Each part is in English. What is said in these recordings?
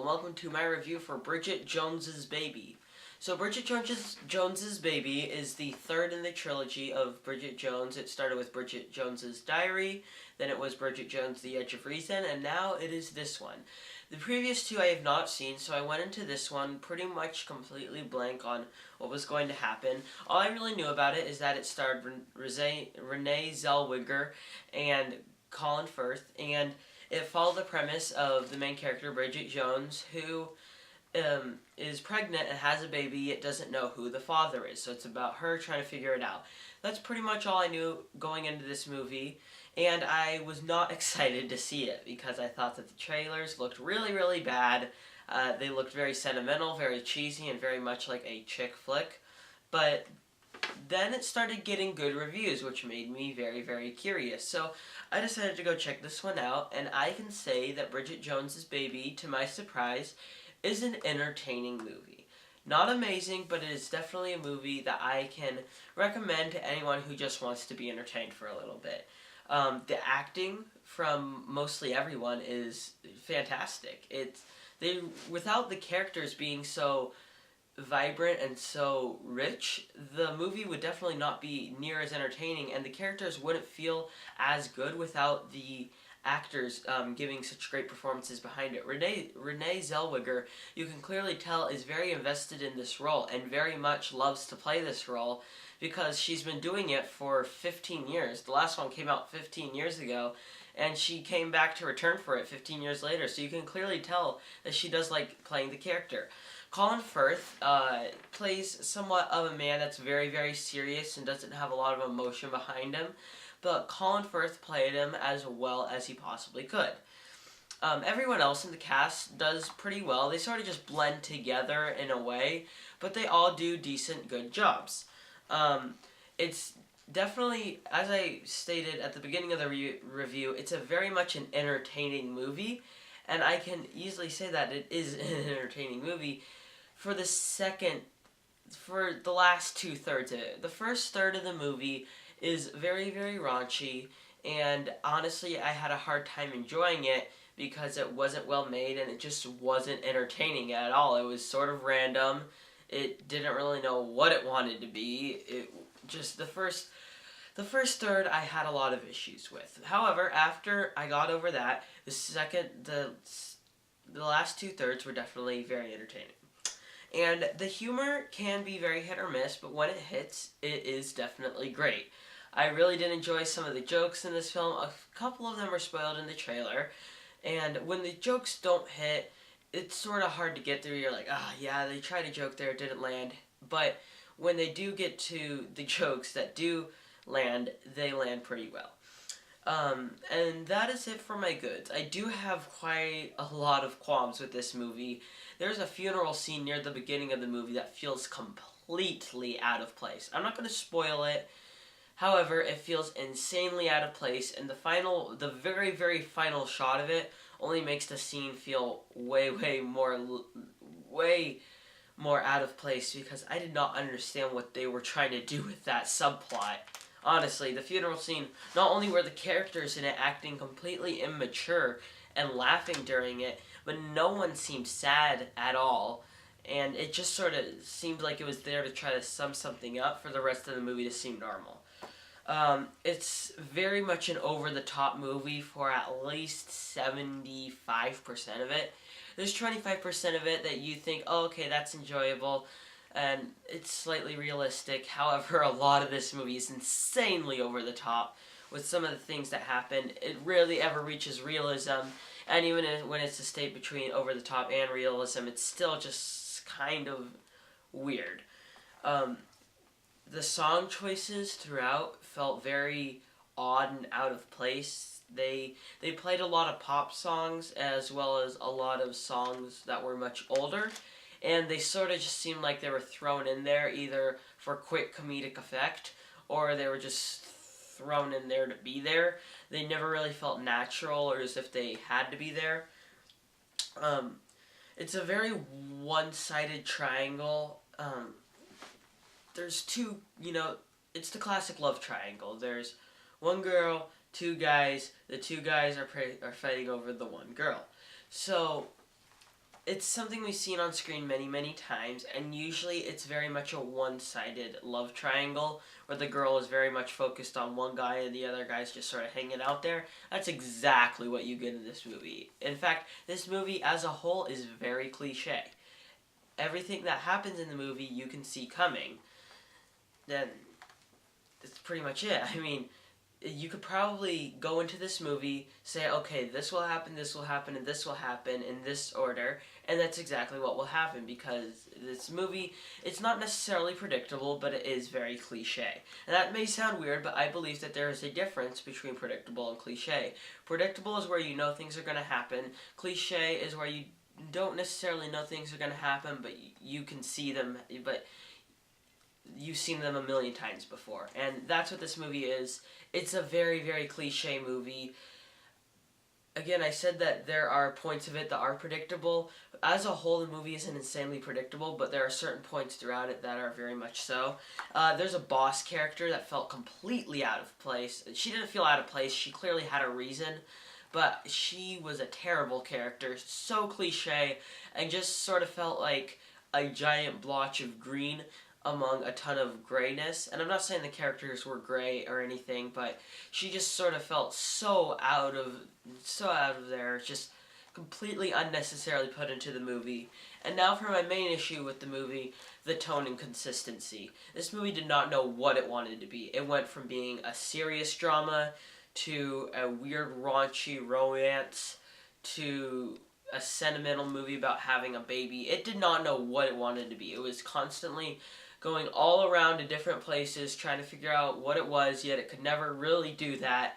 and welcome to my review for Bridget Jones's Baby. So Bridget Jones's Baby is the third in the trilogy of Bridget Jones. It started with Bridget Jones's Diary, then it was Bridget Jones The Edge of Reason, and now it is this one. The previous two I have not seen, so I went into this one pretty much completely blank on what was going to happen. All I really knew about it is that it starred Renee Zellweger and Colin Firth, and it followed the premise of the main character, Bridget Jones, who is pregnant and has a baby yet doesn't know who the father is. So it's about her trying to figure it out. That's pretty much all I knew going into this movie, and I was not excited to see it because I thought that the trailers looked really, really bad. They looked very sentimental, very cheesy, and very much like a chick flick. But then it started getting good reviews, which made me very, very curious. So I decided to go check this one out, and I can say that Bridget Jones's Baby, to my surprise, is an entertaining movie. Not amazing, but it is definitely a movie that I can recommend to anyone who just wants to be entertained for a little bit. The acting from mostly everyone is fantastic. Without the characters being so vibrant and so rich, the movie would definitely not be near as entertaining, and the characters wouldn't feel as good without the actors giving such great performances behind it. Renee Zellweger, you can clearly tell, is very invested in this role and very much loves to play this role because she's been doing it for 15 years. The last one came out 15 years ago, and she came back to return for it 15 years later, so you can clearly tell that she does like playing the character. Colin Firth plays somewhat of a man that's very, very serious and doesn't have a lot of emotion behind him, but Colin Firth played him as well as he possibly could. Everyone else in the cast does pretty well. They sort of just blend together in a way, but they all do decent, good jobs. It's definitely, as I stated at the beginning of the review, it's a very much an entertaining movie, and I can easily say that it is an entertaining movie for the last two-thirds of it. The first third of the movie is very, very raunchy, and honestly, I had a hard time enjoying it because it wasn't well made and it just wasn't entertaining at all. It was sort of random. It didn't really know what it wanted to be. The first third I had a lot of issues with. However, after I got over that, the last two thirds were definitely very entertaining. And the humor can be very hit or miss, but when it hits, it is definitely great. I really did enjoy some of the jokes in this film. A couple of them were spoiled in the trailer, and when the jokes don't hit, it's sort of hard to get through. You're like, yeah, they tried a joke there, it didn't land. But when they do get to the jokes that do land, they land pretty well. And that is it for my goods. I do have quite a lot of qualms with this movie. There's a funeral scene near the beginning of the movie that feels completely out of place. I'm not going to spoil it. However, it feels insanely out of place, and the very, very final shot of it only makes the scene feel way more out of place because I did not understand what they were trying to do with that subplot. Honestly, the funeral scene, not only were the characters in it acting completely immature and laughing during it, but no one seemed sad at all, and it just sort of seemed like it was there to try to sum something up for the rest of the movie to seem normal. It's very much an over-the-top movie for at least 75% of it. There's 25% of it that you think, oh, okay, that's enjoyable, and it's slightly realistic. However, a lot of this movie is insanely over the top with some of the things that happen. It rarely ever reaches realism, and even when it's a state between over the top and realism, it's still just kind of weird. The song choices throughout felt very odd and out of place. They played a lot of pop songs as well as a lot of songs that were much older, and they sort of just seemed like they were thrown in there either for quick comedic effect or they were just thrown in there to be there. They never really felt natural or as if they had to be there. It's a very one-sided triangle. There's two, it's the classic love triangle. There's one girl, two guys. The two guys are fighting over the one girl. So it's something we've seen on screen many, many times, and usually it's very much a one-sided love triangle, where the girl is very much focused on one guy and the other guy's just sort of hanging out there. That's exactly what you get in this movie. In fact, this movie as a whole is very cliche. Everything that happens in the movie you can see coming. Then, that's pretty much it. I mean, you could probably go into this movie, say, okay, this will happen, and this will happen in this order, and that's exactly what will happen, because this movie, it's not necessarily predictable, but it is very cliche. And that may sound weird, but I believe that there is a difference between predictable and cliche. Predictable is where you know things are going to happen. Cliche is where you don't necessarily know things are going to happen, but you can see them, but you've seen them a million times before. And that's what this movie is. It's a very, very cliche movie. Again, I said that there are points of it that are predictable. As a whole, the movie isn't insanely predictable, but there are certain points throughout it that are very much so. There's a boss character that felt completely out of place. She didn't feel out of place. She clearly had a reason, but she was a terrible character, so cliche, and just sort of felt like a giant blotch of green among a ton of grayness. And I'm not saying the characters were gray or anything, but she just sort of felt so out of there, just completely unnecessarily put into the movie. And now for my main issue with the movie, the tone and consistency. This movie did not know what it wanted to be. It went from being a serious drama to a weird raunchy romance to a sentimental movie about having a baby. It did not know what it wanted to be. It was constantly going all around to different places, trying to figure out what it was, yet it could never really do that.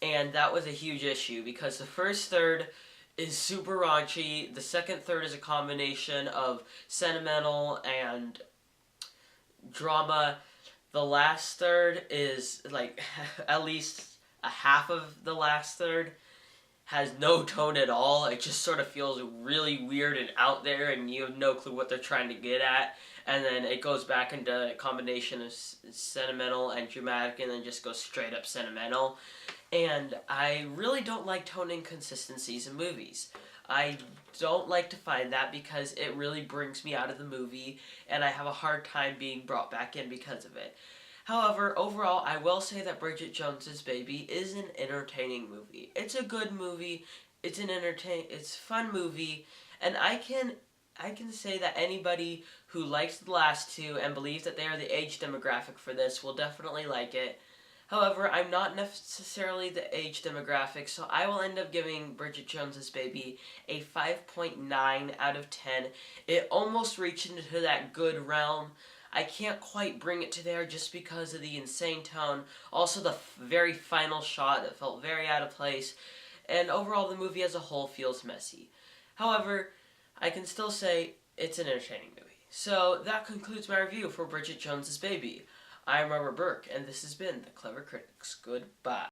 And that was a huge issue, because the first third is super raunchy. The second third is a combination of sentimental and drama. The last third is, like, at least a half of the last third has no tone at all. It just sort of feels really weird and out there, and you have no clue what they're trying to get at. And then it goes back into a combination of sentimental and dramatic, and then just goes straight up sentimental. And I really don't like tone inconsistencies in movies. I don't like to find that, because it really brings me out of the movie, and I have a hard time being brought back in because of it. However, overall, I will say that Bridget Jones's Baby is an entertaining movie. It's a good movie. It's a fun movie, and I can say that anybody who likes the last two and believes that they are the age demographic for this will definitely like it. However, I'm not necessarily the age demographic, so I will end up giving Bridget Jones's Baby a 5.9 out of 10. It almost reached into that good realm. I can't quite bring it to there just because of the insane tone. Also, the very final shot that felt very out of place. And overall, the movie as a whole feels messy. However, I can still say it's an entertaining movie. So, that concludes my review for Bridget Jones's Baby. I'm Robert Burke, and this has been The Clever Critics. Goodbye.